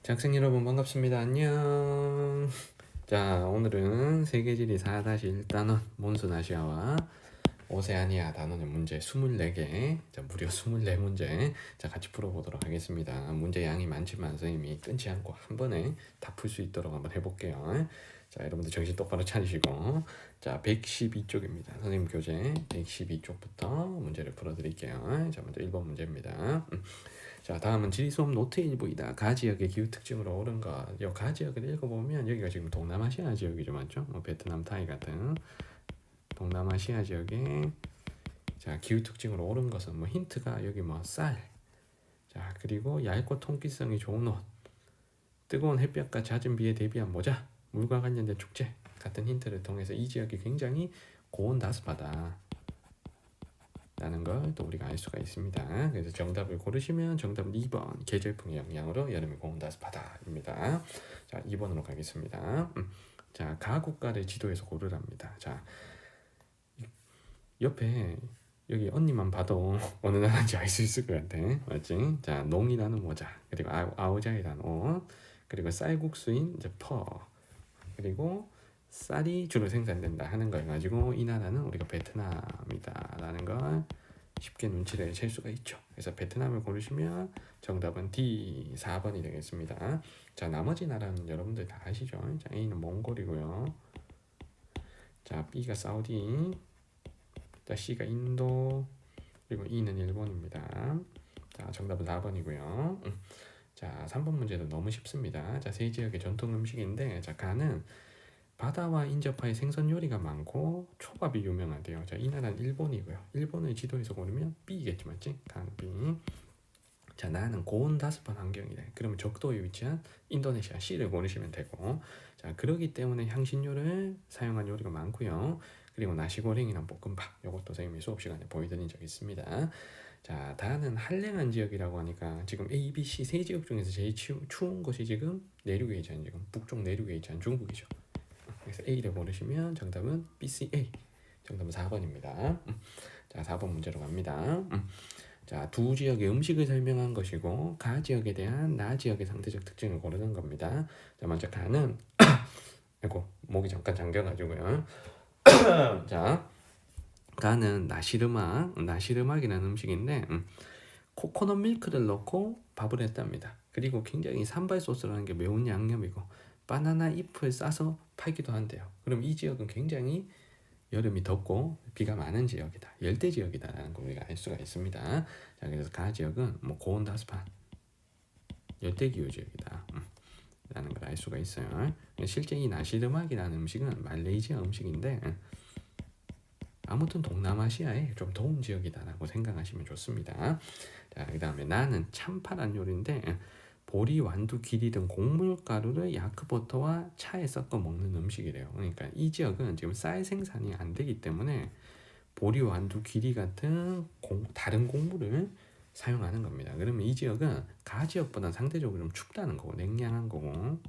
자, 학생 여러분 반갑습니다. 안녕. 자, 오늘은 세계지리 4-1단원 몬순아시아와 오세아니아 단원의 문제 24개, 자, 무려 24문제 자, 같이 풀어보도록 하겠습니다. 문제 양이 많지만 선생님이 끊지 않고 한 번에 다 풀 수 있도록 한번 해볼게요. 자, 여러분들 정신 똑바로 차리시고, 자, 112쪽입니다. 선생님 교재 112쪽부터 문제를 풀어드릴게요. 자, 먼저 1번 문제입니다. 자, 다음은 지리수업 노트 일부이다. 가 지역의 기후 특징으로 옳은 것. 가 지역을 읽어보면 여기가 지금 동남아시아 지역이죠, 맞죠? 베트남, 타이 같은 동남아시아 지역의 자 기후 특징으로 옳은 것은 힌트가 여기 쌀. 자, 그리고 얇고 통기성이 좋은 옷, 뜨거운 햇볕과 잦은 비에 대비한 모자, 물과 관련된 축제 같은 힌트를 통해서 이 지역이 굉장히 고온다습하다 라는 걸 또 우리가 알 수가 있습니다. 그래서 정답을 고르시면 정답은 2번 계절풍의 영향으로 여름이 고온다습하다입니다. 자, 2번으로 가겠습니다. 자, 가 국가를 지도에서 고르랍니다. 자, 옆에 여기 언니만 봐도 어느 나라인지 알 수 있을 것 같아. 맞지? 자, 농이라는 모자, 그리고 아오자이라는 옷, 그리고 쌀국수인 이제 퍼, 그리고 쌀이 주로 생산된다 하는 걸 가지고 이 나라는 우리가 베트남이다라는 걸 쉽게 눈치를 챌 수가 있죠. 그래서 베트남을 고르시면 정답은 D 4번이 되겠습니다. 자, 나머지 나라는 여러분들 다 아시죠? 자, A는 몽골이고요. 자, B가 사우디, 자, C가 인도, 그리고 E는 일본입니다. 자, 정답은 4번이고요. 자, 3번 문제도 너무 쉽습니다. 자, 세 지역의 전통 음식인데, 자, 가는 바다와 인접하여 생선 요리가 많고 초밥이 유명하대요. 자, 이 나라는 일본이고요. 일본을 지도에서 고르면 B겠지, 맞지? 간 B. 자, 나는 고온다습한 환경이래. 그러면 적도에 위치한 인도네시아 C를 고르시면 되고, 자, 그러기 때문에 향신료를 사용한 요리가 많고요. 그리고 나시고랭이나 볶음밥, 이것도 선생님이 수업 시간에 보여드린 적 있습니다. 자, 다는 한랭한 지역이라고 하니까 지금 A, B, C 세 지역 중에서 제일 추운 곳이 지금 내륙에 위치한 지금 북쪽 내륙에 위치한 중국이죠. 그래서 A를 고르시면 정답은 BCA. 정답은 4번입니다. 자, 4번 문제로 갑니다. 자, 두 지역의 음식을 설명한 것이고 가 지역에 대한 나 지역의 상대적 특징을 고르는 겁니다. 자, 먼저 가는 아이고, 목이 잠깐 잠겨가지고요. 자, 가는 나시르막이라는 음식인데 코코넛 밀크를 넣고 밥을 했답니다. 그리고 굉장히 산발 소스라는 게 매운 양념이고 바나나 잎을 싸서 팔기도 한대요. 그럼 이 지역은 굉장히 여름이 덥고 비가 많은 지역이다, 열대 지역이다라는 걸 우리가 알 수가 있습니다. 자, 그래서 가 지역은 고온다습한 열대 기후 지역이다 라는 걸 알 수가 있어요. 실제 이 나시르막이라는 음식은 말레이시아 음식인데 아무튼 동남아시아의 좀 더운 지역이다라고 생각하시면 좋습니다. 자, 그 다음에 나는 참파란 요리인데 보리, 완두, 기리 등 곡물가루를 야크버터와 차에 섞어 먹는 음식이래요. 그러니까 이 지역은 지금 쌀 생산이 안 되기 때문에 보리, 완두, 기리 같은 다른 곡물을 사용하는 겁니다. 그러면 이 지역은 가 지역보다 상대적으로 좀 춥다는 거고 냉량한 거고,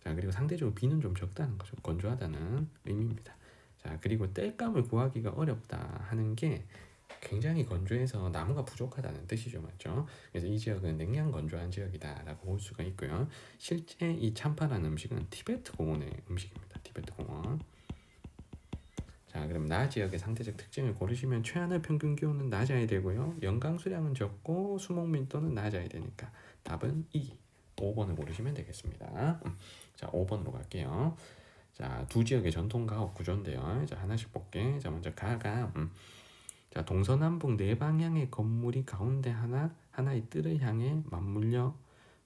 자, 그리고 상대적으로 비는 좀 적다는 거죠. 건조하다는 의미입니다. 자, 그리고 땔감을 구하기가 어렵다 하는 게 굉장히 건조해서 나무가 부족하다는 뜻이죠, 맞죠? 그래서 이 지역은 냉량 건조한 지역이다라고 볼 수가 있고요. 실제 이 참파라는 음식은 티베트 공원의 음식입니다. 티베트 공원. 자, 그럼 나 지역의 상대적 특징을 고르시면 최하늘 평균 기온은 낮아야 되고요. 연강 수량은 적고 수목 밀도는 낮아야 되니까 답은 2, 5번을 고르시면 되겠습니다. 자, 5번으로 갈게요. 자, 두 지역의 전통 가옥 구조인데요. 자, 하나씩 볼게. 자, 먼저 가가 자, 동서남북 네 방향의 건물이 가운데 하나의 뜰을 향해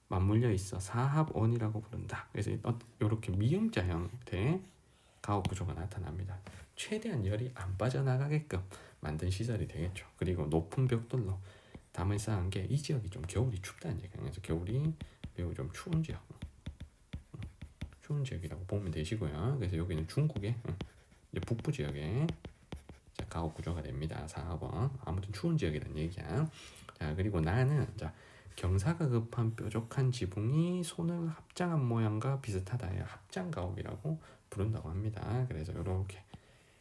맞물려 있어 사합원이라고 부른다. 그래서 이렇게 미음자 형태의 가옥 구조가 나타납니다. 최대한 열이 안 빠져나가게끔 만든 시설이 되겠죠. 그리고 높은 벽돌로 담을 쌓은 게 이 지역이 좀 겨울이 춥다는 얘기예요. 그래서 겨울이 매우 좀 추운 지역이라고 보면 되시고요. 그래서 여기는 중국의 이제 북부 지역에 가옥 구조가 됩니다. 4번. 아무튼 추운 지역이란 얘기야. 자, 그리고 나는 자, 경사가 급한 뾰족한 지붕이 손을 합장한 모양과 비슷하다. 합장 가옥이라고 부른다고 합니다. 그래서 이렇게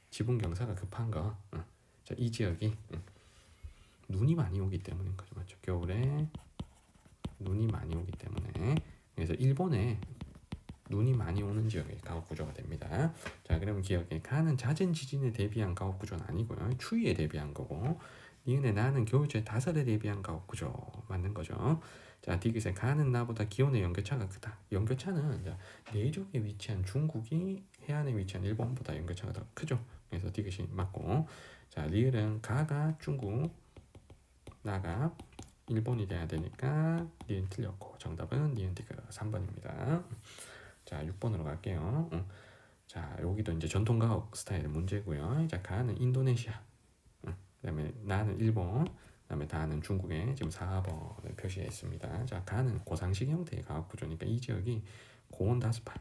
지붕 경사가 급한 거. 자, 이 지역이 눈이 많이 오기 때문인 거죠, 맞죠? 겨울에 눈이 많이 오기 때문에 그래서 일본에 눈이 많이 오는 지역의 가옥 구조가 됩니다. 자, 그럼 기억에 가는 잦은 지진에 대비한 가옥 구조는 아니고요. 추위에 대비한 거고, 니은의 나는 겨울철 다설에 대비한 가옥 구조 맞는 거죠. 자, 디귿의 가는 나보다 기온의 연교차가 크다. 연교차는 내륙에 위치한 중국이 해안에 위치한 일본보다 연교차가 더 크죠. 그래서 디귿이 맞고, 자, 리을은 가가 중국, 나가 일본이 돼야 되니까 니은 틀렸고, 정답은 니은 디귿 3번입니다. 자, 6번으로 갈게요. 자, 여기도 이제 전통 가옥 스타일의 문제고요. 자, 가는 인도네시아, 그다음에 나는 일본, 그다음에 다는 중국에 지금 4번을 표시해 있습니다. 자, 가는 고상식 형태의 가옥 구조니까 이 지역이 고온다습한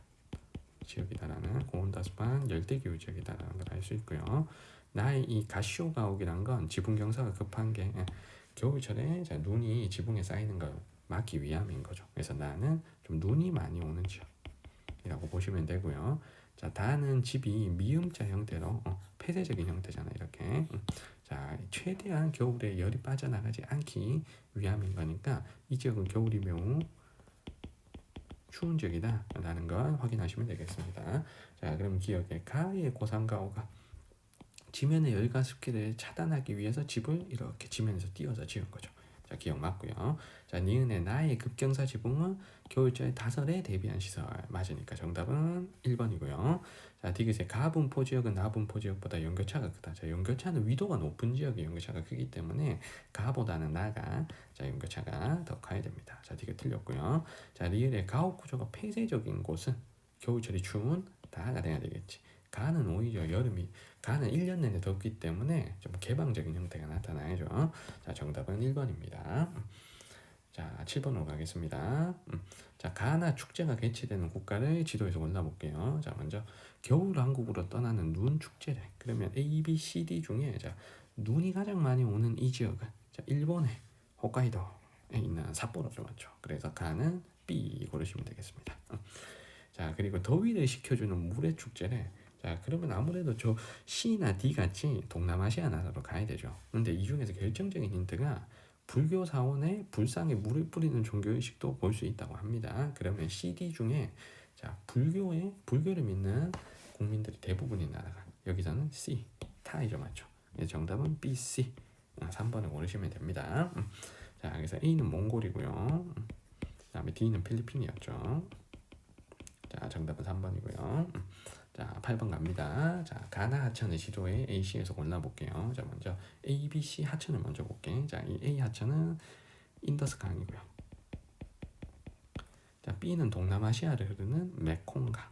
지역이다라는, 고온다습한 열대기후 지역이다라는 걸 알 수 있고요. 나의 이 가시오 가옥이란 건 지붕 경사가 급한 게 겨울철에 자, 눈이 지붕에 쌓이는 걸 막기 위함인 거죠. 그래서 나는 좀 눈이 많이 오는 지역이라고 보시면 되고요. 자, 다는 집이 미음자 형태로 폐쇄적인 형태잖아, 이렇게. 자, 최대한 겨울에 열이 빠져나가지 않기 위함인 거니까 이 지역은 겨울이 매우 추운 지역이다 라는 걸 확인하시면 되겠습니다. 자, 그럼 기억에 가의 고상가오가 지면의 열과 습기를 차단하기 위해서 집을 이렇게 지면에서 띄워서 지은 거죠. 자, 기억 맞고요. 자, 니은의 나의 급경사 지붕은 겨울철 다설에 대비한 시설 맞으니까 정답은 1번이고요. 자, 디귿의 가분포 지역은 나분포 지역보다 연교차가 크다. 자, 연교차는 위도가 높은 지역의 연교차가 크기 때문에 가보다는 나가 자, 연교차가 더 커야 됩니다. 자, 디귿 틀렸고요. 자, 리을의 가옥 구조가 폐쇄적인 곳은 겨울철이 추운 다가 돼야 되겠지. 가는 오히려 여름이, 가는 1년 내내 덥기 때문에 좀 개방적인 형태가 나타나야죠. 자, 정답은 1번입니다. 자, 7번으로 가겠습니다. 자, 가나 축제가 개최되는 국가를 지도에서 골라볼게요. 자, 먼저 겨울 왕국으로 떠나는 눈 축제래. 그러면 A, B, C, D 중에 자, 눈이 가장 많이 오는 이 지역은 자, 일본의 홋카이도에 있는 삿포로죠, 맞죠? 그래서 가는 B 고르시면 되겠습니다. 자, 그리고 더위를 식혀주는 물의 축제래. 자, 그러면 아무래도 저 C나 D 같이 동남아시아 나라로 가야 되죠. 근데 이 중에서 결정적인 힌트가 불교 사원에 불상에 물을 뿌리는 종교의식도 볼 수 있다고 합니다. 그러면 CD 중에 자, 불교를 믿는 국민들이 대부분인 나라가 여기서는 C, 타이죠, 맞죠? 정답은 B, C 3번을 고르시면 됩니다. 자, 그래서 A는 몽골이고요. 그다음에 D는 필리핀이었죠. 자, 정답은 3번이고요. 자, 8번 갑니다. 자, 가나 하천의 지도에 AC에서 골라볼게요. 자, 먼저 A, B, C 하천을 먼저 볼게. 자, 이 A 하천은 인더스 강이고요. 자, B는 동남아시아를 흐르는 메콩강.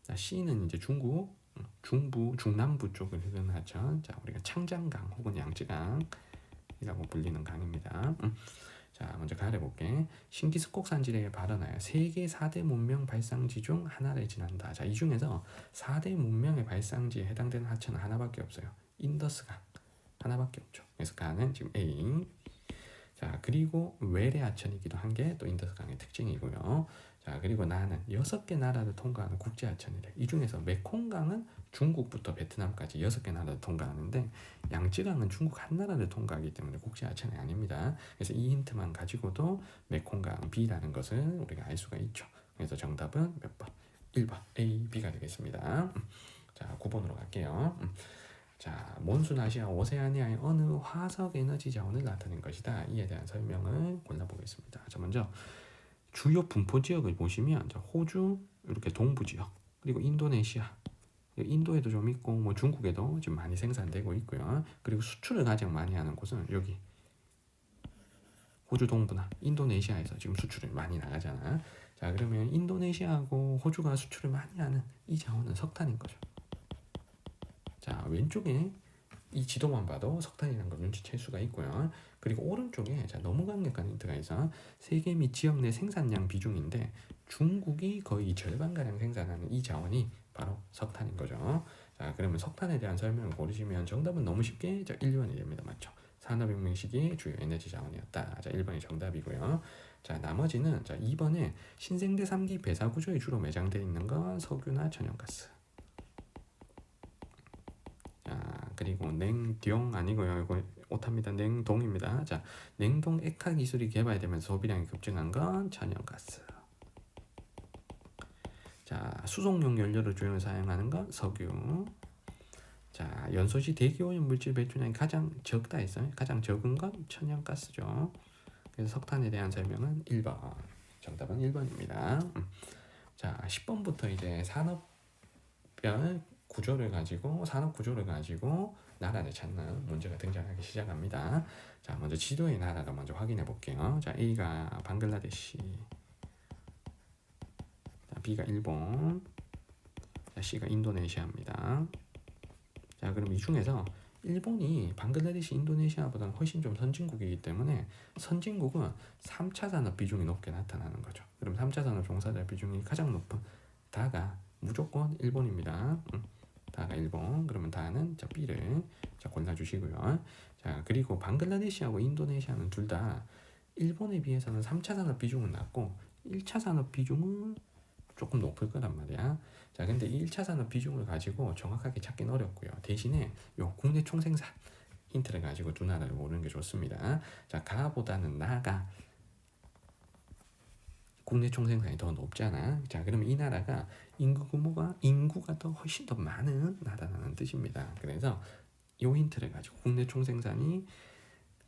자, C는 이제 중국, 중남부 쪽을 흐르는 하천. 자, 우리가 창장강 혹은 양쯔강이라고 불리는 강입니다. 자, 먼저 가려볼게. 신기스콕 산지대에 발원하여 세계 4대 문명 발상지 중 하나를 지난다. 자, 이 중에서 4대 문명의 발상지에 해당되는 하천은 하나밖에 없어요. 인더스강 하나밖에 없죠. 그래서 가는 지금 A. 자, 그리고 외래 하천이기도 한 게 또 인더스강의 특징이고요. 자, 그리고 나는 6개 나라를 통과하는 국제 하천이래. 이 중에서 메콩강은 중국부터 베트남까지 6개 나라를 통과하는데 양쯔강은 중국 한 나라를 통과하기 때문에 국제 하천이 아닙니다. 그래서 이 힌트만 가지고도 메콩강 B라는 것을 우리가 알 수가 있죠. 그래서 정답은 몇 번? 1번 A, B가 되겠습니다. 자, 9번으로 갈게요. 자, 몬순 아시아 오세아니아의 어느 화석 에너지 자원을 나타낸 것이다. 이에 대한 설명을 골라보겠습니다. 자, 먼저 주요 분포 지역을 보시면 호주 이렇게 동부 지역, 그리고 인도네시아, 인도에도 좀 있고 뭐 중국에도 지금 많이 생산되고 있고요. 그리고 수출을 가장 많이 하는 곳은 여기 호주 동부나 인도네시아에서 지금 수출을 많이 나가잖아. 자, 그러면 인도네시아하고 호주가 수출을 많이 하는 이 자원은 석탄인 거죠. 자, 왼쪽에 이 지도만 봐도 석탄이라는 걸 눈치챌 수가 있고요. 그리고 오른쪽에 자, 너무 강력한 힌트가 있어. 세계 및 지역 내 생산량 비중인데 중국이 거의 절반가량 생산하는 이 자원이 바로 석탄인 거죠. 자, 그러면 석탄에 대한 설명을 고르시면 정답은 너무 쉽게 1번이 됩니다. 맞죠? 산업혁명 시기의 주요 에너지 자원이었다. 자, 1번이 정답이고요. 자, 나머지는 자, 2번에 신생대 3기 배사 구조에 주로 매장되어 있는 건 석유나 천연가스. 자, 그리고 냉동 아니고요. 이거 오타입니다. 냉동입니다. 자, 냉동 액화 기술이 개발되면서 소비량이 급증한 건 천연가스. 자, 수송용 연료를 주로 사용하는 건 석유. 자, 연소시 대기오염 물질 배출량이 가장 적다 했어요. 가장 적은 건 천연가스죠. 그래서 석탄에 대한 설명은 1번. 정답은 1번입니다. 자, 10번부터 이제 산업별 구조를 가지고 산업 구조를 가지고 나라를 찾는 문제가 등장하기 시작합니다. 자, 먼저 지도의 나라를 먼저 확인해 볼게요. 자, A가 방글라데시, 자, B가 일본, 자, C가 인도네시아입니다. 자, 그럼 이 중에서 일본이 방글라데시, 인도네시아보다는 훨씬 좀 선진국이기 때문에 선진국은 3차 산업 비중이 높게 나타나는 거죠. 그럼 3차 산업 종사자 비중이 가장 높은 다가 무조건 일본입니다. 다가 일본. 그러면 다는 자 B를 자 골라주시고요. 자, 그리고 방글라데시하고 인도네시아는 둘 다 일본에 비해서는 3차 산업 비중은 낮고 1차 산업 비중은 조금 높을 거란 말이야. 자, 근데 이 1차 산업 비중을 가지고 정확하게 찾기는 어렵고요. 대신에 요 국내 총생산 힌트를 가지고 두 나라를 모르는 게 좋습니다. 자, 가보다는 나가 국내 총생산이 더 높잖아. 자, 그러면 이 나라가 인구가 더 훨씬 더 많은 나라라는 뜻입니다. 그래서 요 힌트를 가지고 국내 총생산이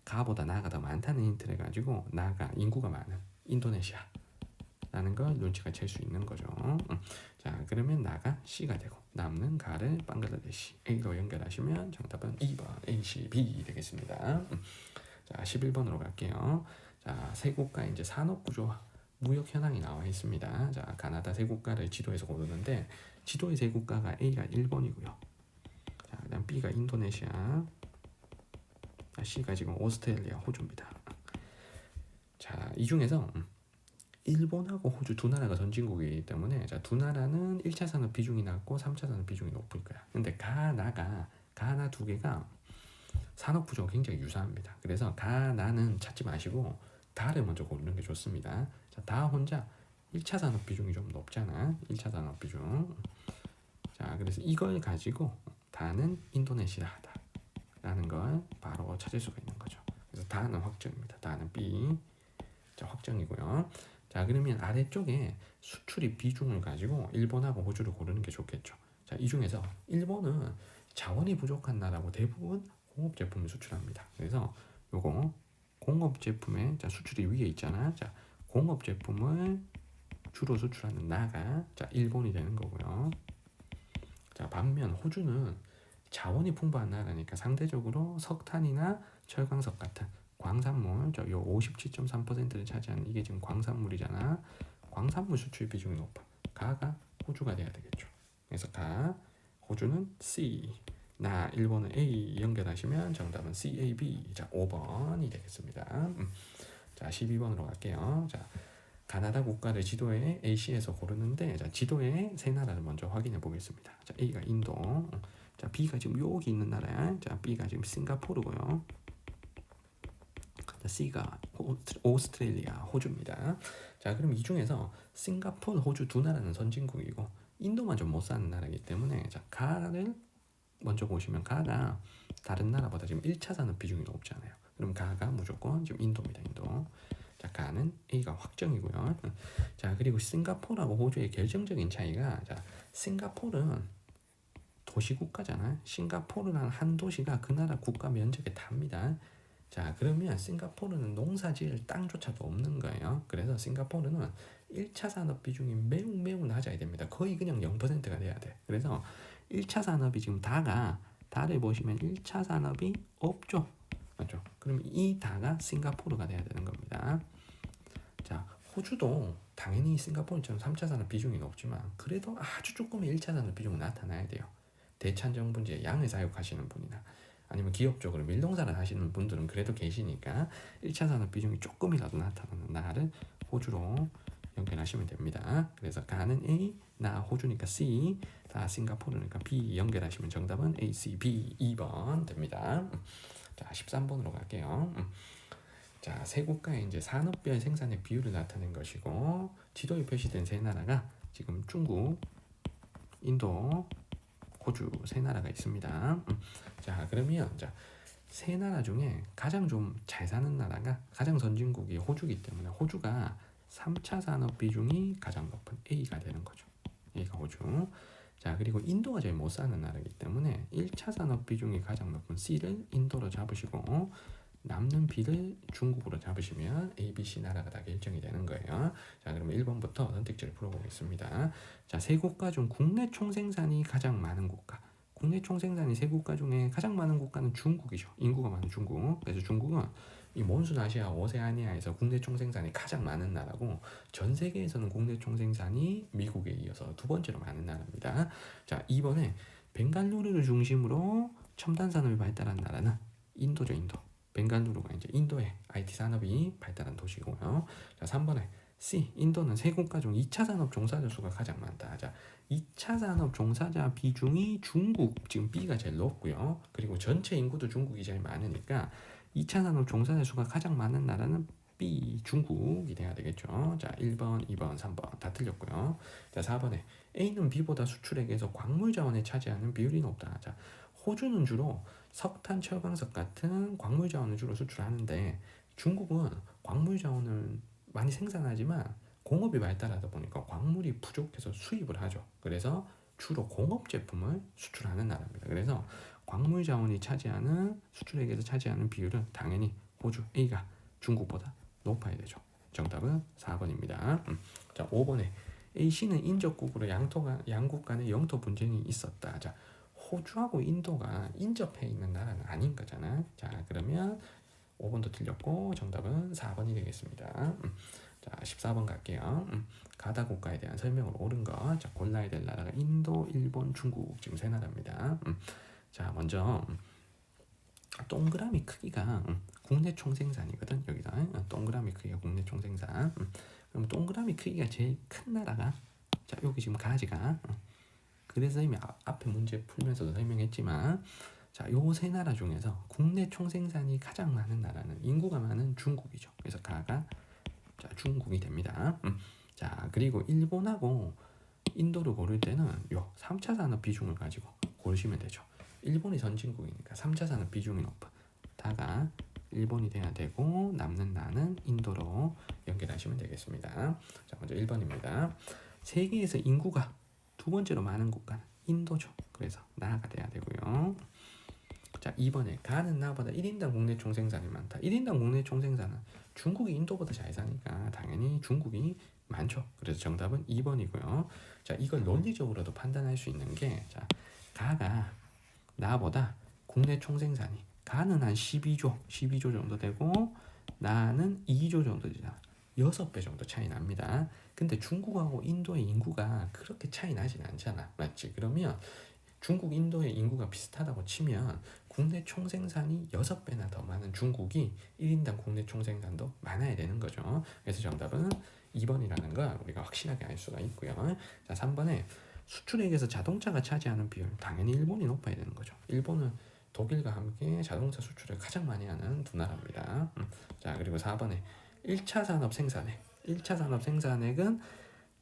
가보다 나가 더 많다는 힌트를 가지고 나가 인구가 많은 인도네시아 라는 걸 눈치가 챌 수 있는 거죠. 자, 그러면 나가 C가 되고 남는 가를 방글라데시 A로 연결하시면 정답은 2번 A, C, B 되겠습니다. 자, 11번으로 갈게요. 자, 세 국가 이제 산업 구조 무역 현황이 나와 있습니다. 자, 가나다 세 국가를 지도에서 고르는데 지도의 세 국가가 A가 일본이고요. 자, 그다음 B가 인도네시아, 자, C가 지금 오스트레일리아, 호주입니다. 자, 이 중에서 일본하고 호주 두 나라가 선진국이기 때문에 자, 두 나라는 1차 산업 비중이 낮고 3차 산업 비중이 높을 거야. 근데 가나 두 개가 산업 구조가 굉장히 유사합니다. 그래서 가나는 찾지 마시고 다를 먼저 고르는 게 좋습니다. 자, 다 혼자 1차 산업 비중이 좀 높잖아. 1차 산업 비중. 자, 그래서 이걸 가지고 다는 인도네시아다 라는 걸 바로 찾을 수가 있는 거죠. 그래서 다는 확정입니다. 다는 B. 자, 확정이고요. 자, 그러면 아래쪽에 수출입 비중을 가지고 일본하고 호주를 고르는 게 좋겠죠. 자, 이 중에서 일본은 자원이 부족한 나라고 대부분 공업 제품을 수출합니다. 그래서 요거 공업 제품의 자, 수출이 위에 있잖아. 자, 공업 제품을 주로 수출하는 나가 자, 일본이 되는 거고요. 자, 반면 호주는 자원이 풍부한 나라니까 상대적으로 석탄이나 철광석 같은 광산물, 요 57.3%를 차지하는 이게 지금 광산물이잖아. 광산물 수출 비중이 높아. 가가 호주가 돼야 되겠죠. 그래서 가, 호주는 C, 나 일본은 A 연결하시면 정답은 CAB. 자, 5번이 되겠습니다. 자, 12번으로 갈게요. 자, 가나다 국가를 지도에 AC에서 고르는데 자, 지도에 세 나라를 먼저 확인해 보겠습니다. 자, A가 인도, 자, B가 지금 여기 있는 나라야. 자, B가 지금 싱가포르고요. 자, C가 오스트레일리아, 호주입니다. 자, 그럼 이 중에서 싱가포르, 호주 두 나라는 선진국이고 인도만 좀 못 사는 나라이기 때문에 자, 가를 먼저 보시면 가가 다른 나라보다 지금 1차 산업 비중이 높잖아요. 그럼 가가 무조건 지금 인도입니다. 인도. 자, 가는 A가 확정이고요. 자, 그리고 싱가포르하고 호주의 결정적인 차이가 자, 싱가포르는 도시국가잖아. 싱가포르라는 한 도시가 그 나라 국가 면적에 답니다. 자, 그러면 싱가포르는 농사 지을 땅조차도 없는 거예요. 그래서 싱가포르는 1차 산업 비중이 매우 낮아야 됩니다. 거의 그냥 0%가 돼야 돼. 그래서 1차 산업이 지금 다를 보시면 1차 산업이 없죠. 맞죠? 그럼 이 다가 싱가포르가 돼야 되는 겁니다. 자, 호주도 당연히 싱가포르처럼 3차 산업 비중이 높지만 그래도 아주 조금의 1차 산업 비중은 나타나야 돼요. 대찬정분지에 양을 사육하시는 분이나 아니면 기업적으로 밀농사를 하시는 분들은 그래도 계시니까 1차 산업 비중이 조금이라도 나타나는 나를 호주로 연결하시면 됩니다. 그래서 가는 A, 나 호주니까 C, 다 싱가포르니까 B 연결하시면 정답은 A, C, B 2번 됩니다. 자, 13번으로 갈게요. 자, 세 국가의 이제 산업별 생산의 비율을 나타낸 것이고 지도에 표시된 세 나라가 지금 중국, 인도, 호주 세 나라가 있습니다. 자 그러면 자 세 나라 중에 가장 좀 잘 사는 나라가 가장 선진국이 호주이기 때문에 호주가 3차 산업 비중이 가장 높은 A가 되는 거죠. A가 호주. 자 그리고 인도가 제일 못 사는 나라이기 때문에 1차 산업 비중이 가장 높은 C를 인도로 잡으시고 남는 B를 중국으로 잡으시면 A, B, C 나라가 다 결정이 되는 거예요. 자 그러면 1번부터 선택지를 풀어보겠습니다. 자 세 국가 중 국내 총생산이 가장 많은 국가. 국내 총생산이 세 국가 중에 가장 많은 국가는 중국이죠. 인구가 많은 중국. 그래서 중국은 이 몬순아시아 오세아니아에서 국내 총생산이 가장 많은 나라고 전 세계에서는 국내 총생산이 미국에 이어서 두 번째로 많은 나라입니다. 자 2번에 벵갈루루를 중심으로 첨단 산업이 발달한 나라는 인도죠. 인도. 벵갈루루가 이제 인도의 IT 산업이 발달한 도시고요. 자 3번에 C. 인도는 세 국가 중 2차 산업 종사자 수가 가장 많다. 자 2차 산업 종사자 비중이 중국 지금 B가 제일 높고요. 그리고 전체 인구도 중국이 제일 많으니까 2차 산업 종사자 수가 가장 많은 나라는 B 중국이 돼야 되겠죠. 자 1번, 2번, 3번 다 틀렸고요. 자 4번에 A는 B보다 수출액에서 광물 자원에 차지하는 비율이 높다. 자 호주는 주로 석탄, 철광석 같은 광물 자원을 주로 수출하는데 중국은 광물 자원을 많이 생산하지만 공업이 발달하다 보니까 광물이 부족해서 수입을 하죠. 그래서 주로 공업 제품을 수출하는 나라입니다. 그래서 광물 자원이 차지하는 수출액에서 차지하는 비율은 당연히 호주 A가 중국보다 높아야 되죠. 정답은 4번입니다. 자 5번에 A씨는 인접국으로 양국 간의 영토 분쟁이 있었다. 자 호주하고 인도가 인접해 있는 나라는 아닌 거잖아. 자 그러면 5번도 틀렸고 정답은 4번이 되겠습니다. 자 14번 갈게요. 가다 국가에 대한 설명을 옳은 거. 자 골라야 될 나라가 인도, 일본, 중국 지금 세 나라입니다. 자 먼저 동그라미 크기가 국내 총생산이거든. 여기다 동그라미 크기가 국내 총생산. 그럼 동그라미 크기가 제일 큰 나라가 자 여기 지금 가지가 그래서 이미 앞에 문제 풀면서도 설명했지만 자, 요 세 나라 중에서 국내 총생산이 가장 많은 나라는 인구가 많은 중국이죠. 그래서 가가 자, 중국이 됩니다. 자, 그리고 일본하고 인도를 고를 때는 요 3차 산업 비중을 가지고 고르시면 되죠. 일본이 선진국이니까 3차 산업 비중이 높은 다가 일본이 돼야 되고 남는 나는 인도로 연결하시면 되겠습니다. 자, 먼저 1번입니다. 세계에서 인구가 두 번째로 많은 국가는 인도죠. 그래서 나가 돼야 되고요. 자 2번에 가는 나보다 1인당 국내 총생산이 많다. 1인당 국내 총생산은 중국이 인도보다 잘 사니까 당연히 중국이 많죠. 그래서 정답은 2번이고요. 자 이걸 논리적으로도 판단할 수 있는 게 자 가가 나보다 국내 총생산이 가는 한 12조 정도 되고 나는 2조 정도 되잖아. 6배 정도 차이 납니다. 근데 중국하고 인도의 인구가 그렇게 차이 나진 않잖아. 맞지? 그러면 중국, 인도의 인구가 비슷하다고 치면 국내 총생산이 6배나 더 많은 중국이 1인당 국내 총생산도 많아야 되는 거죠. 그래서 정답은 2번이라는 걸 우리가 확실하게 알 수가 있고요. 자, 3번에 수출액에서 자동차가 차지하는 비율 당연히 일본이 높아야 되는 거죠. 일본은 독일과 함께 자동차 수출을 가장 많이 하는 두 나라입니다. 자, 그리고 4번에 1차 산업 생산액은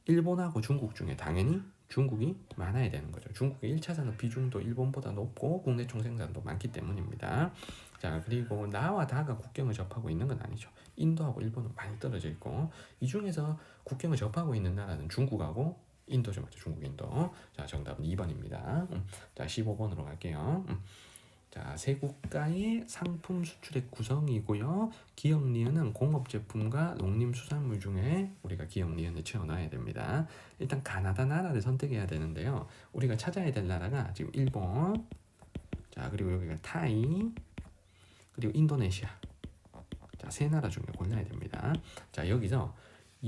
일본하고 중국 중에 당연히 중국이 많아야 되는 거죠. 중국의 1차 산업 비중도 일본보다 높고 국내 총생산도 많기 때문입니다. 자 그리고 나와 다가 국경을 접하고 있는 건 아니죠. 인도하고 일본은 많이 떨어져 있고 이 중에서 국경을 접하고 있는 나라는 중국하고 인도죠. 맞죠? 중국, 인도. 자 정답은 2번입니다. 자 15번으로 갈게요. 자, 세 국가의 상품 수출의 구성이고요. 기억 니은은 공업 제품과 농림수산물 중에 우리가 기억 니은을 채워놔야 됩니다. 일단 가나다 나라를 선택해야 되는데요. 우리가 찾아야 될 나라가 지금 일본, 자 그리고 여기가 타이, 그리고 인도네시아. 자, 세 나라 중에 골라야 됩니다. 자, 여기서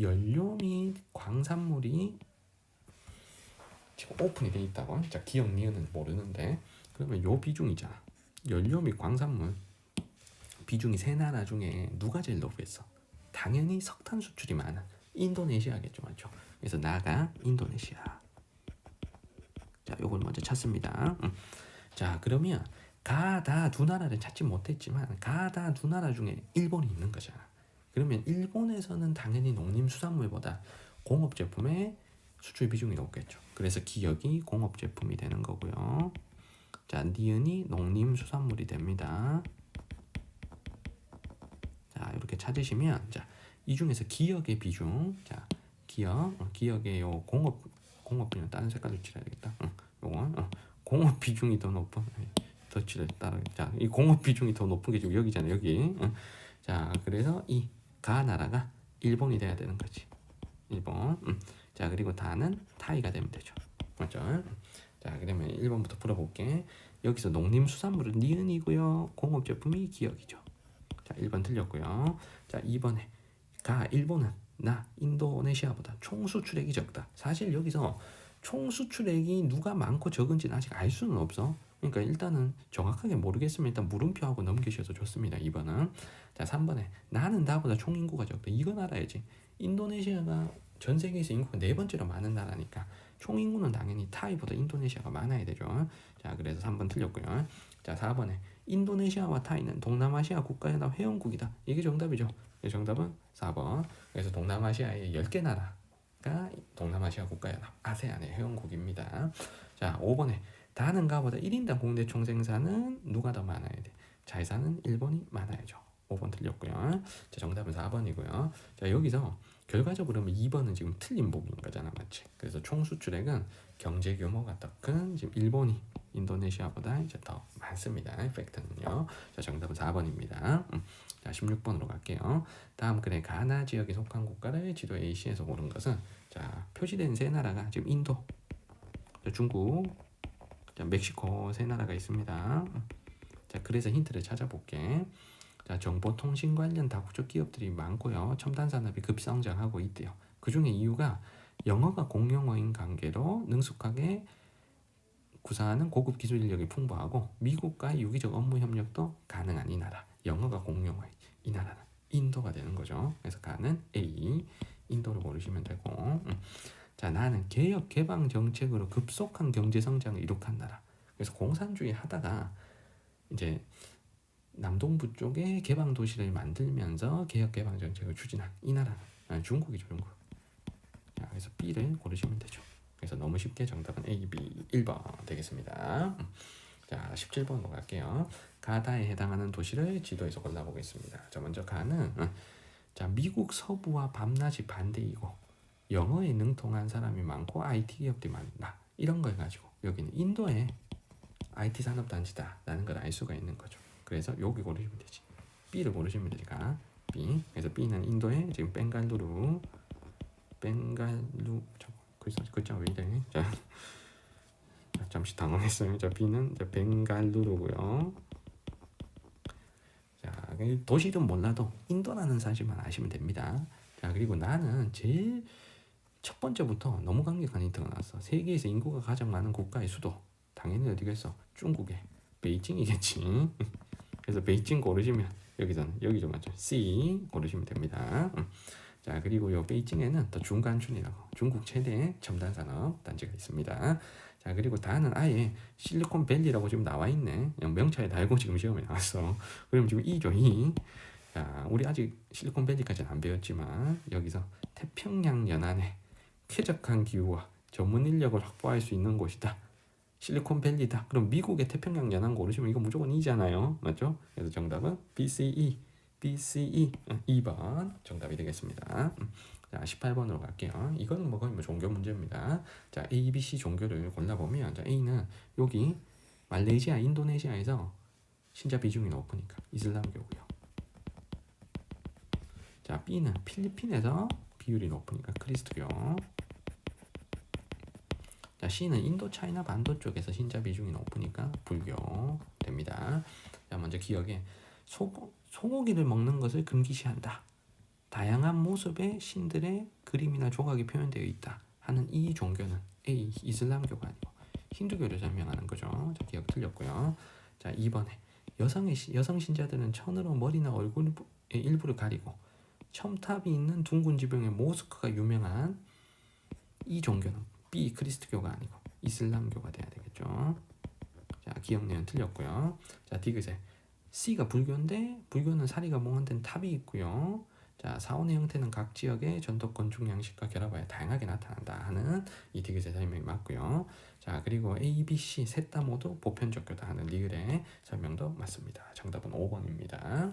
연료 및 광산물이 지금 오픈이 돼 있다고. 자, 기억 니은은 모르는데 그러면 요 비중이잖아. 연료 및 광산물 비중이 세 나라 중에 누가 제일 높겠어? 당연히 석탄 수출이 많은 인도네시아겠죠, 맞죠? 그래서 나가 인도네시아. 자, 요걸 먼저 찾습니다. 자, 그러면 가다 두 나라를 찾지 못했지만 가다 두 나라 중에 일본이 있는 거잖아. 그러면 일본에서는 당연히 농림수산물보다 공업 제품에 수출 비중이 높겠죠. 그래서 기역이 공업 제품이 되는 거고요. 자, 니은이 농림수산물이 됩니다. 자, 이렇게 찾으시면 자, 이 중에서 기역의 비중, 자, 기역의 요 공업 비중 다른 색깔로 칠해야 되겠다. 요거 공업 비중이 더 높은 더 칠해 따라. 자, 이 공업 비중이 더 높은 게 지금 여기잖아요. 여기. 자, 그래서 이 가 나라가 일본이 돼야 되는 거지. 일본. 자, 그리고 다는 타이가 되면 되죠. 맞죠? 자, 그러면 1번부터 풀어볼게. 여기서 농림수산물은 니은이고요. 공업 제품이 기역이죠. 자, 1번 틀렸고요. 자, 2번에 일본은 인도네시아보다 총 수출액이 적다. 사실 여기서 총 수출액이 누가 많고 적은지는 아직 알 수는 없어. 그러니까 일단은 정확하게 모르겠으면 일단 물음표하고 넘기셔도 좋습니다. 2번은. 자, 3번에 나는 나보다 총 인구가 적다. 이건 알아야지. 인도네시아가 전 세계에서 인구가 네 번째로 많은 나라니까 총 인구는 당연히 타이보다 인도네시아가 많아야 되죠. 자, 그래서 3번 틀렸고요. 자, 4번에 인도네시아와 타이는 동남아시아 국가연합 회원국이다. 이게 정답이죠. 정답은 4번. 그래서 동남아시아의 10개 나라가 동남아시아 국가연합 아세안의 회원국입니다. 자, 5번에 다는가보다 1인당 국내 총생산은 누가 더 많아야 돼? 자회사는 일본이 많아야죠. 5번 틀렸고요. 자, 정답은 4번이고요. 자, 여기서 결과적으로 보면 2번은 지금 틀린 부분인 거잖아, 맞지? 그래서 총 수출액은 경제 규모가 더 큰 지금 일본이 인도네시아보다 이제 더 많습니다. 팩트는요. 자, 정답은 4번입니다. 자, 16번으로 갈게요. 다음 글에 가나 지역에 속한 국가를 지도 A시에서 고른 것은 자, 표시된 세 나라가 지금 인도, 중국, 자, 멕시코 세 나라가 있습니다. 자, 그래서 힌트를 찾아볼게. 자, 정보통신 관련 다국적 기업들이 많고요. 첨단 산업이 급성장하고 있대요. 그 중에 이유가 영어가 공용어인 관계로 능숙하게 구사하는 고급 기술 인력이 풍부하고 미국과의 유기적 업무 협력도 가능한 이 나라. 영어가 공용어인 이 나라는 인도가 되는 거죠. 그래서 가는 A, 인도를 고르시면 되고. 자, 나는 개혁 개방 정책으로 급속한 경제 성장을 이룩한 나라. 그래서 공산주의 하다가 이제 남동부 쪽에 개방 도시를 만들면서 개혁 개방 정책을 추진한 이 나라는 중국이죠, 중국. 자, 그래서 B를 고르시면 되죠. 그래서 너무 쉽게 정답은 A, B 1번 되겠습니다. 자, 17번으로 갈게요. 가다에 해당하는 도시를 지도에서 골라보겠습니다. 자, 먼저 가는 자, 미국 서부와 밤낮이 반대이고 영어에 능통한 사람이 많고 IT 기업들이 많다. 이런 걸 가지고 여기는 인도의 IT 산업단지다라는 걸 알 수가 있는 거죠. 그래서 여기 고르시면 되지. B를 고르시면 되니까 B. 그래서 B는 인도의 지금 벵갈루루 글자 왜 이래? 자, 잠시 당황했어요. 자, B는 벵갈루루고요. 자, 도시 이름 몰라도 인도라는 사실만 아시면 됩니다. 자, 그리고 나는 제일 첫 번째부터 너무 강력한 힌트가 나왔어. 세계에서 인구가 가장 많은 국가의 수도. 당연히 어디겠어? 중국의 베이징이겠지. 그래서 베이징 고르시면 여기죠, 맞죠? C 고르시면 됩니다. 자, 그리고 요 베이징에는 또 중간춘이라고 중국 최대 첨단 산업 단지가 있습니다. 자, 그리고 다는 아예 실리콘밸리라고 지금 나와 있네. 그냥 명찰에 달고 지금 시험에 나왔어. 그럼 지금 E죠, E. 자, 우리 아직 실리콘밸리까지는 안 배웠지만 여기서 태평양 연안에 쾌적한 기후와 전문 인력을 확보할 수 있는 곳이다. 실리콘밸리다. 그럼 미국의 태평양 연안 고르시면 이거 무조건 E잖아요. 맞죠? 그래서 정답은 BCE 2번 정답이 되겠습니다. 자, 18번으로 갈게요. 이거는 뭐 거의 종교 문제입니다. 자, A, B, C 종교를 골라보면 자, A는 여기 말레이시아, 인도네시아에서 신자 비중이 높으니까 이슬람교고요. 자, B는 필리핀에서 비율이 높으니까 그리스도교. 자, C는 인도, 차이나, 반도 쪽에서 신자 비중이 높으니까 불교 됩니다. 자, 먼저 기억에 소고기를 먹는 것을 금기시한다. 다양한 모습의 신들의 그림이나 조각이 표현되어 있다 하는 이 종교는 A, 이슬람교가 아니고 힌두교를 설명하는 거죠. 자, 기억 틀렸고요. 자, 2번에 여성 신자들은 천으로 머리나 얼굴의 일부를 가리고 첨탑이 있는 둥근 지붕의 모스크가 유명한 이 종교는 B, 그리스도교가 아니고 이슬람교가 돼야 되겠죠. 자, 기억내용 틀렸고요. 자, 디귿에 C가 불교인데 불교는 사리가 몽환된 탑이 있고요. 자, 사원의 형태는 각 지역의 전통 건축 양식과 결합하여 다양하게 나타난다 하는 이 디귿의 설명이 맞고요. 자, 그리고 A, B, C 셋 다 모두 보편적교다 하는 리을의 설명도 맞습니다. 정답은 5번입니다.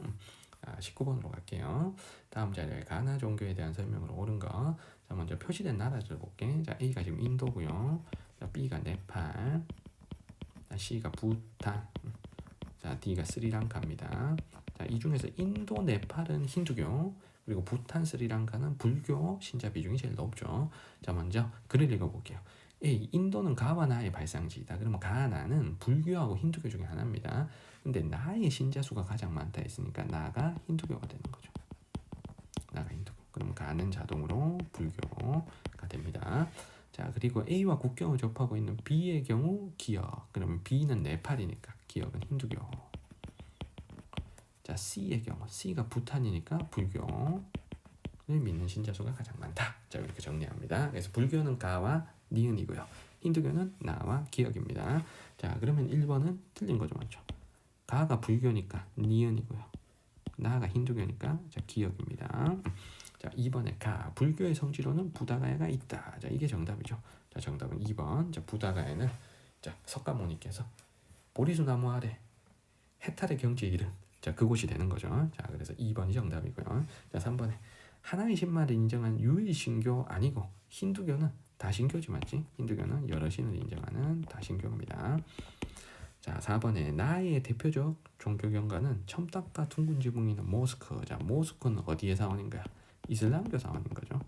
19번으로 갈게요. 다음 자료에 가나 종교에 대한 설명으로 옳은 거. 자, 먼저 표시된 나라들 볼게. 자, A가 지금 인도고요. 자, B가 네팔. 자, C가 부탄. 자, D가 스리랑카입니다. 자, 이 중에서 인도, 네팔은 힌두교, 그리고 부탄, 스리랑카는 불교 신자 비중이 제일 높죠. 자, 먼저 글을 읽어볼게요. A. 인도는 가와 나의 발상지이다. 그러면 가, 나는 불교하고 힌두교 중에 하나입니다. 근데 나의 신자 수가 가장 많다 했으니까 나가 힌두교가 되는 거죠. 나가 힌두교. 그럼 가는 자동으로 불교가 됩니다. 자, 그리고 A와 국경을 접하고 있는 B의 경우 기역. 그러면 B는 네팔이니까 기역은 힌두교. 자, C의 경우 C가 부탄이니까 불교를 믿는 신자 수가 가장 많다. 자, 이렇게 정리합니다. 그래서 불교는 가와 니은이고요. 힌두교는 나와 기역입니다. 자, 그러면 1번은 틀린 거죠, 맞죠? 가가 불교니까 니은이고요. 나가 힌두교니까 자, 기역입니다. 자, 2번에 가 불교의 성지로는 부다가야가 있다. 자, 이게 정답이죠. 자, 정답은 2번. 자, 부다가야는 자, 석가모니께서 보리수 나무 아래 해탈의 경지에 이른 자, 그곳이 되는 거죠. 자, 그래서 2번이 정답이고요. 자, 3번에 하나의 신마를 인정한 유일 신교 아니고 힌두교는 다신교지 맞지? 힌두교는 여러 신을 인정하는 다신교입니다. 자, 4번에 나의 대표적 종교 경가는 첨탑과 둥근 지붕이 있는 모스크. 자, 모스크는 어디의 사원인가요? 이슬람교 사원인 거죠.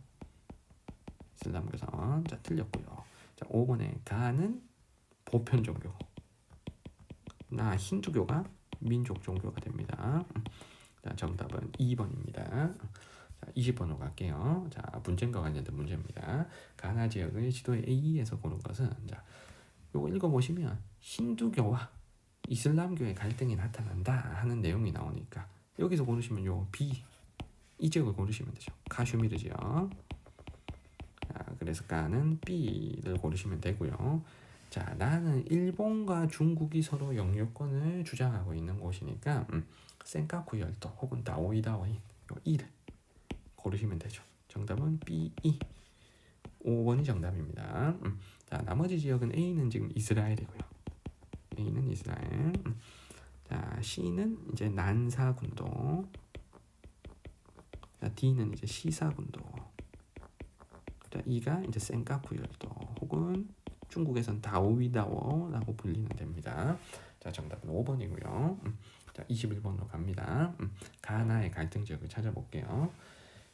이슬람교 사원. 자, 틀렸고요. 자, 5번에 가는 보편 종교. 나 힌두교가 민족 종교가 됩니다. 자, 정답은 2번입니다. 자, 20번으로 갈게요. 자, 분쟁과 관련된 문제입니다. 가나 지역의 지도의 A에서 고른 것은 자, 요거 읽어보시면 힌두교와 이슬람교의 갈등이 나타난다 하는 내용이 나오니까 여기서 고르시면 요 B 이 지역을 고르시면 되죠. 카슈미르 지역. 자, 그래서 가는 B를 고르시면 되고요. 자, 나는 일본과 중국이 서로 영유권을 주장하고 있는 곳이니까 센카쿠 열도 혹은 다오이다오인 요 2를 고르시면 되죠. 정답은 B, 2. 5번이 정답입니다. 자, 나머지 지역은 A는 지금 이스라엘이고요. A는 이스라엘. 자, C는 이제 난사군도. 자, D는 이제 시사군도. 자, E가 이제 센카쿠 열도 혹은 중국에선 다오이다오라고 불리는 데입니다. 자, 정답은 5번이고요. 자, 21번으로 갑니다. 가나의 갈등 지역을 찾아볼게요.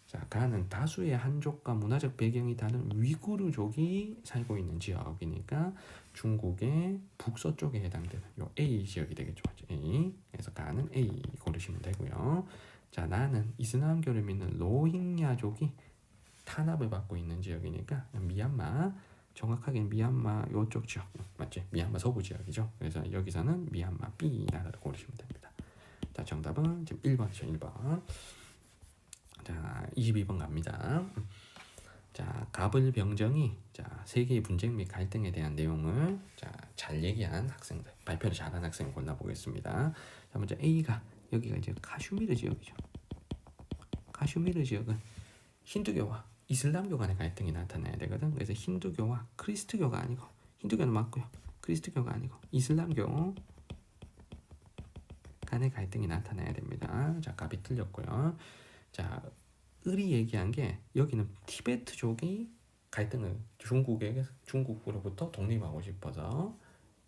자, 가는 다수의 한족과 문화적 배경이 다른 위구르족이 살고 있는 지역이니까 중국의 북서쪽에 해당되는 요 A 지역이 되겠죠. A. 그래서 가는 A 고르시면 되고요. 자, 나는 이슬람교를 믿는 로힝야족이 탄압을 받고 있는 지역이니까 미얀마, 정확하게 미얀마 요쪽 지역 맞지? 미얀마 서부 지역이죠. 그래서 여기서는 미얀마 B 나라를 고르시면 됩니다. 자, 정답은 지금 1번이죠. 1번. 자, 22번 갑니다. 자, 가불 병정이 자, 세계의 분쟁 및 갈등에 대한 내용을 자, 잘 얘기한 학생들, 발표를 잘한 학생 골라보겠습니다. 자, 먼저 A가 여기가 이제 카슈미르 지역이죠. 카슈미르 지역은 힌두교와 이슬람교 간의 갈등이 나타나야 되거든. 그래서 힌두교와 크리스트교가 아니고 힌두교는 맞고요. 크리스트교가 아니고 이슬람교 간의 갈등이 나타나야 됩니다. 자, 값이 틀렸고요. 자, 을이 얘기한 게 여기는 티베트족이 갈등을 중국으로부터 독립하고 싶어서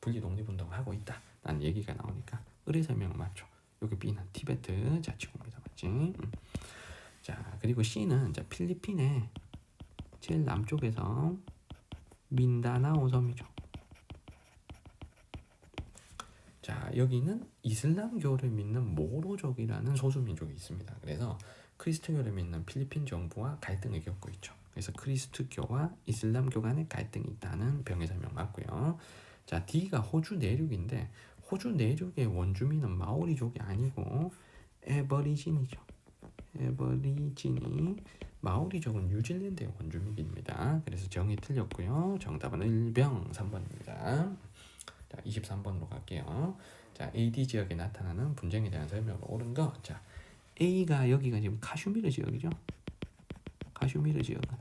분리 독립운동을 하고 있다라는 얘기가 나오니까 을의 설명은 맞죠. 여기 B는 티베트 자치구입니다. 맞지? 자, 그리고 C는 자, 필리핀의 제일 남쪽에서 민다나오 섬이죠. 자, 여기는 이슬람교를 믿는 모로족이라는 소수민족이 있습니다. 그래서 크리스트교를 믿는 필리핀 정부와 갈등을 겪고 있죠. 그래서 크리스트교와 이슬람교 간의 갈등이 있다는 병의 설명 맞고요. 자, D가 호주 내륙인데 호주 내륙의 원주민은 마오리족이 아니고 에버리진이죠. 에버리진이 마오리족은 뉴질랜드의 원주민입니다. 그래서 정이 틀렸고요. 정답은 을병 3번입니다. 자, 23번으로 갈게요. 자, AD 지역에 나타나는 분쟁에 대한 설명으로 옳은 거. 자, A가 여기가 지금 카슈미르 지역이죠. 카슈미르 지역은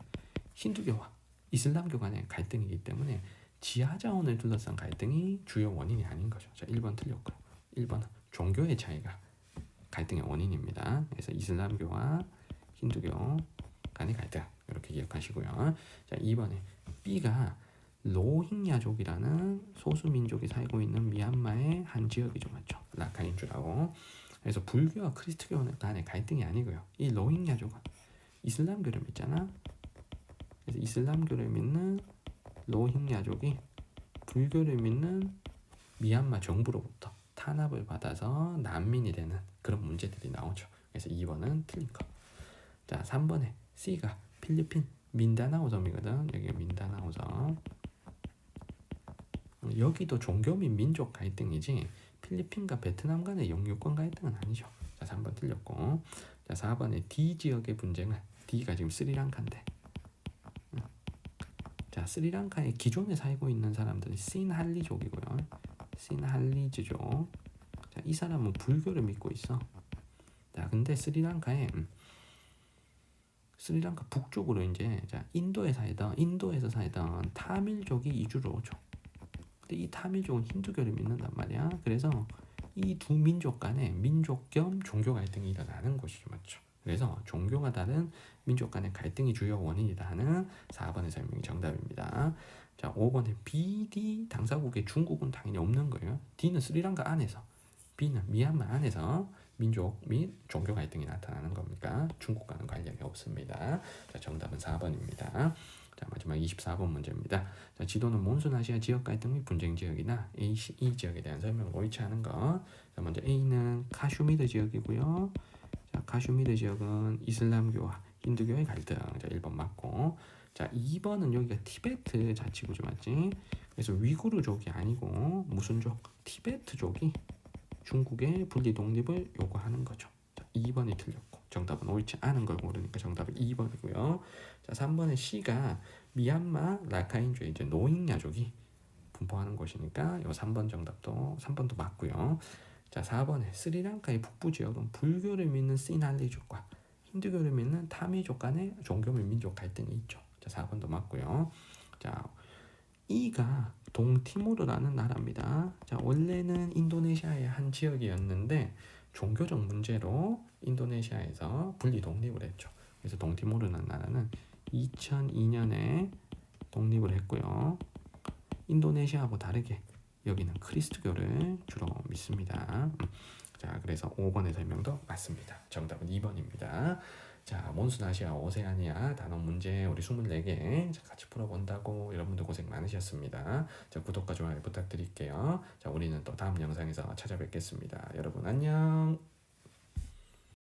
힌두교와 이슬람교 간의 갈등이기 때문에 지하 자원을 둘러싼 갈등이 주요 원인이 아닌 거죠. 자, 1번 틀렸고요. 1번은 종교의 차이가 갈등의 원인입니다. 그래서 이슬람교와 힌두교 간의 갈등 이렇게 기억하시고요. 자, 2번에 B가 로힝야족이라는 소수민족이 살고 있는 미얀마의 한 지역이죠. 맞죠? 라카인주라고. 그래서 불교와 크리스트교 간의 갈등이 아니고요. 이 로힝야족은 이슬람교를 믿잖아. 그래서 이슬람교를 믿는 로힝야족이 불교를 믿는 미얀마 정부로부터 탄압을 받아서 난민이 되는 그런 문제들이 나오죠. 그래서 2번은 틀린 거. 자, 3번에 C가 필리핀 민다나오 섬이거든. 여기가 민다나오 섬. 여기도 종교 및 민족 갈등이지 필리핀과 베트남 간의 영유권 갈등은 아니죠. 자, 3번 틀렸고. 자, 4번에 D 지역의 분쟁은 D가 지금 스리랑카인데. 자, 스리랑카에 기존에 살고 있는 사람들이 신할리족이고요. 신할리즈족. 자, 이 사람은 불교를 믿고 있어. 자, 근데 스리랑카 북쪽으로 이제 자, 인도에서 살던 타밀족이 이주를 오죠. 근데 이 타밀족은 힌두교를 믿는단 말이야. 그래서 이 두 민족 간에 민족 겸 종교 갈등이 일어나는 것이죠. 맞죠? 그래서 종교가 다른 민족 간의 갈등이 주요 원인이다 하는 4번의 설명이 정답입니다. 자, 5번에 B, D 당사국의 중국은 당연히 없는 거예요. D는 스리랑카 안에서, B는 미얀마 안에서 민족 및 종교 갈등이 나타나는 겁니까? 중국과는 관련이 없습니다. 자, 정답은 4번입니다. 자, 마지막 24번 문제입니다. 자, 지도는 몬순아시아 지역 갈등 및 분쟁 지역이나 이 지역에 대한 설명을 옳지 않은 것. 자, 먼저 A는 카슈미르 지역이고요. 자, 카슈미르 지역은 이슬람교와 힌두교의 갈등. 자, 1번 맞고. 자, 2번은 여기가 티베트 자치구죠, 맞지? 그래서 위구르족이 아니고 무슨 족? 티베트족이 중국의 분리 독립을 요구하는 거죠. 자, 2번이 틀렸고 정답은 옳지 않은 걸 모르니까 정답은 2번이고요. 자, 3번의 C가 미얀마 라카인주의 이제 노잉야족이 분포하는 곳이니까 요 3번도 맞고요. 자, 4번에 스리랑카의 북부 지역은 불교를 믿는 시날리족과 힌두교를 믿는 타미족 간의 종교 및 민족 갈등이 있죠. 자, 4번도 맞고요. 자, E가 동티모르라는 나라입니다. 자, 원래는 인도네시아의 한 지역이었는데 종교적 문제로 인도네시아에서 분리 독립을 했죠. 그래서 동티모르라는 나라는 2002년에 독립을 했고요. 인도네시아하고 다르게 여기는 크리스트교를 주로 믿습니다. 자, 그래서 5번의 설명도 맞습니다. 정답은 2번입니다. 자, 몬순아시아 오세아니아 단어 문제 우리 24개 같이 풀어본다고 여러분들 고생 많으셨습니다. 자, 구독과 좋아요 부탁드릴게요. 자, 우리는 또 다음 영상에서 찾아뵙겠습니다. 여러분 안녕.